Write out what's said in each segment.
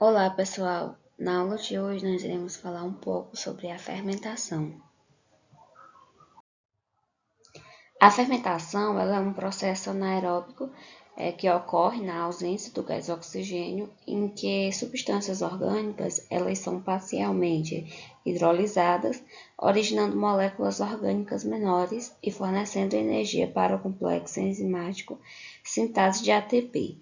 Olá, pessoal! Na aula de hoje nós iremos falar um pouco sobre a fermentação. A fermentação ela é um processo anaeróbico que ocorre na ausência do gás oxigênio, em que substâncias orgânicas elas são parcialmente hidrolisadas, originando moléculas orgânicas menores e fornecendo energia para o complexo enzimático sintase de ATP.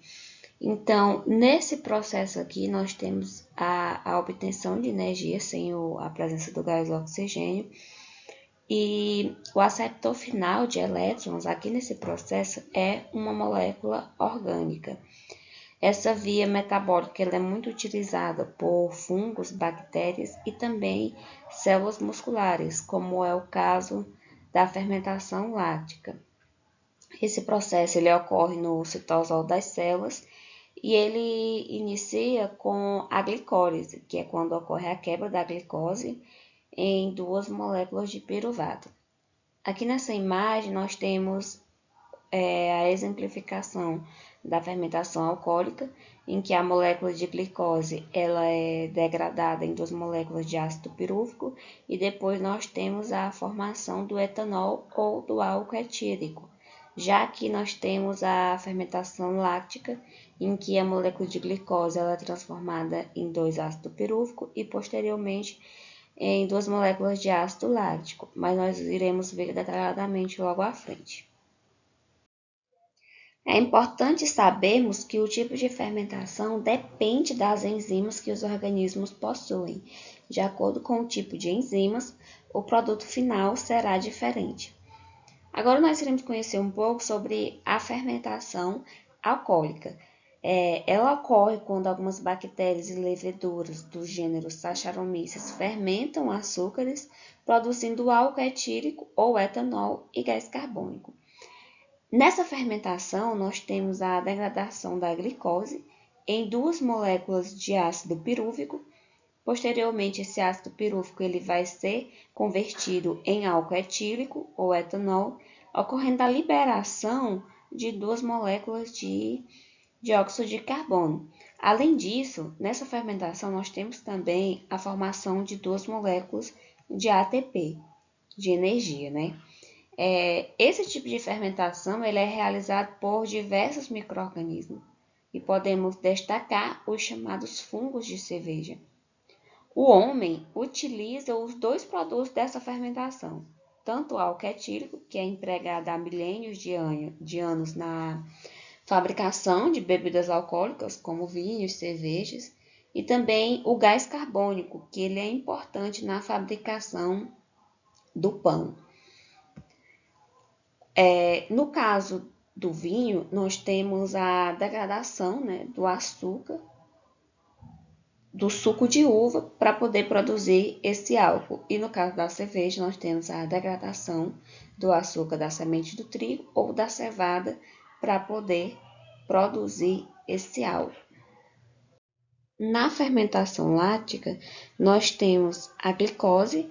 Então, nesse processo aqui, nós temos a obtenção de energia sem a presença do gás oxigênio e o aceptor final de elétrons aqui nesse processo é uma molécula orgânica. Essa via metabólica ela é muito utilizada por fungos, bactérias e também células musculares, como é o caso da fermentação láctica. Esse processo ele ocorre no citosol das células e ele inicia com a glicólise, que é quando ocorre a quebra da glicose em duas moléculas de piruvato. Aqui nessa imagem nós temos a exemplificação da fermentação alcoólica, em que a molécula de glicose ela é degradada em duas moléculas de ácido pirúvico e depois nós temos a formação do etanol ou do álcool etílico. Já que nós temos a fermentação láctica, em que a molécula de glicose ela é transformada em 2-ácido pirúvico e posteriormente em duas moléculas de ácido láctico, mas nós iremos ver detalhadamente logo à frente. É importante sabermos que o tipo de fermentação depende das enzimas que os organismos possuem. De acordo com o tipo de enzimas, o produto final será diferente. Agora nós iremos conhecer um pouco sobre a fermentação alcoólica. Ela ocorre quando algumas bactérias e leveduras do gênero Saccharomyces fermentam açúcares, produzindo álcool etílico ou etanol e gás carbônico. Nessa fermentação, nós temos a degradação da glicose em duas moléculas de ácido pirúvico. Posteriormente, esse ácido pirúvico ele vai ser convertido em álcool etílico ou etanol, ocorrendo a liberação de duas moléculas de dióxido de carbono. Além disso, nessa fermentação nós temos também a formação de duas moléculas de ATP, de energia, né? Esse tipo de fermentação ele é realizado por diversos micro-organismos e podemos destacar os chamados fungos de cerveja. O homem utiliza os dois produtos dessa fermentação, tanto o álcool etílico, que é empregado há milênios de anos na fabricação de bebidas alcoólicas, como vinhos, cervejas, e também o gás carbônico, que ele é importante na fabricação do pão. No caso do vinho, nós temos a degradação, né, do açúcar, do suco de uva, para poder produzir esse álcool. E no caso da cerveja, nós temos a degradação do açúcar da semente do trigo ou da cevada para poder produzir esse álcool. Na fermentação láctica, nós temos a glicose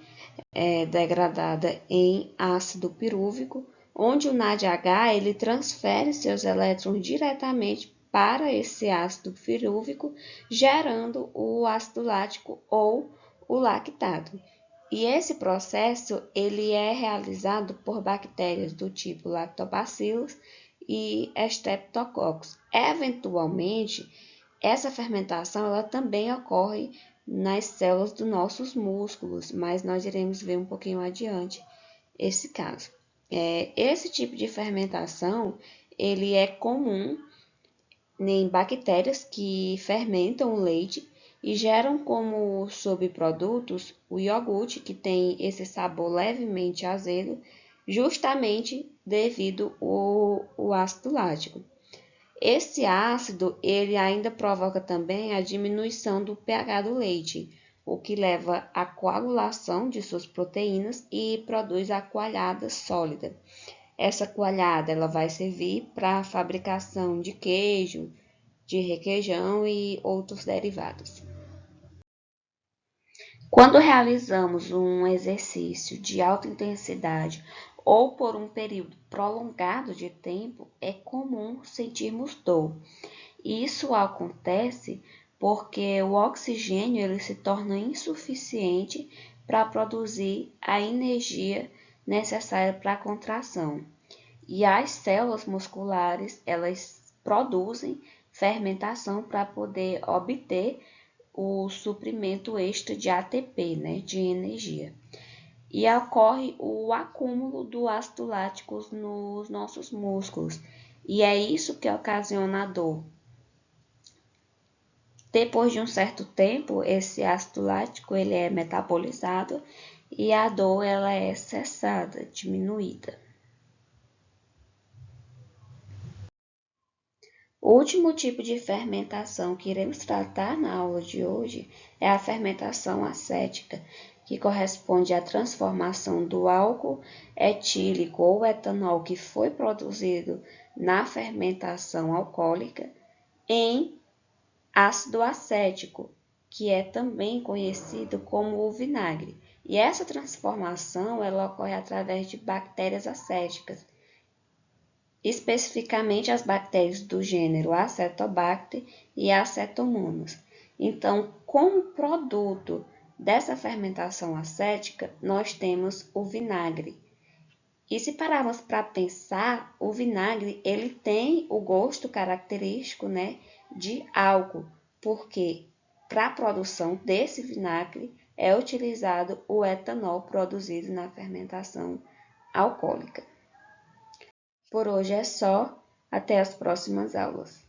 degradada em ácido pirúvico, onde o NADH ele transfere seus elétrons diretamente para esse ácido pirúvico, gerando o ácido lático ou o lactato. E esse processo ele é realizado por bactérias do tipo Lactobacillus e Streptococcus. Eventualmente, essa fermentação ela também ocorre nas células dos nossos músculos, mas nós iremos ver um pouquinho adiante esse caso. Esse tipo de fermentação ele é comum em bactérias que fermentam o leite e geram como subprodutos o iogurte, que tem esse sabor levemente azedo, justamente devido ao ácido lático. Esse ácido ele ainda provoca também a diminuição do pH do leite, o que leva à coagulação de suas proteínas e produz a coalhada sólida. Essa coalhada ela vai servir para a fabricação de queijo, de requeijão e outros derivados. Quando realizamos um exercício de alta intensidade ou por um período prolongado de tempo, é comum sentirmos dor. Isso acontece porque o oxigênio ele se torna insuficiente para produzir a energia necessária para a contração. E as células musculares, elas produzem fermentação para poder obter o suprimento extra de ATP, né, de energia. E ocorre o acúmulo do ácido lático nos nossos músculos. E é isso que ocasiona a dor. Depois de um certo tempo, esse ácido lático ele é metabolizado e a dor ela é cessada, diminuída. O último tipo de fermentação que iremos tratar na aula de hoje é a fermentação acética, que corresponde à transformação do álcool etílico ou etanol que foi produzido na fermentação alcoólica em ácido acético, que é também conhecido como o vinagre. E essa transformação ela ocorre através de bactérias acéticas, especificamente as bactérias do gênero Acetobacter e Acetomonas. Então, como produto dessa fermentação acética, nós temos o vinagre. E se pararmos para pensar, o vinagre ele tem o gosto característico, né, de álcool, porque para a produção desse vinagre é utilizado o etanol produzido na fermentação alcoólica. Por hoje é só, até as próximas aulas.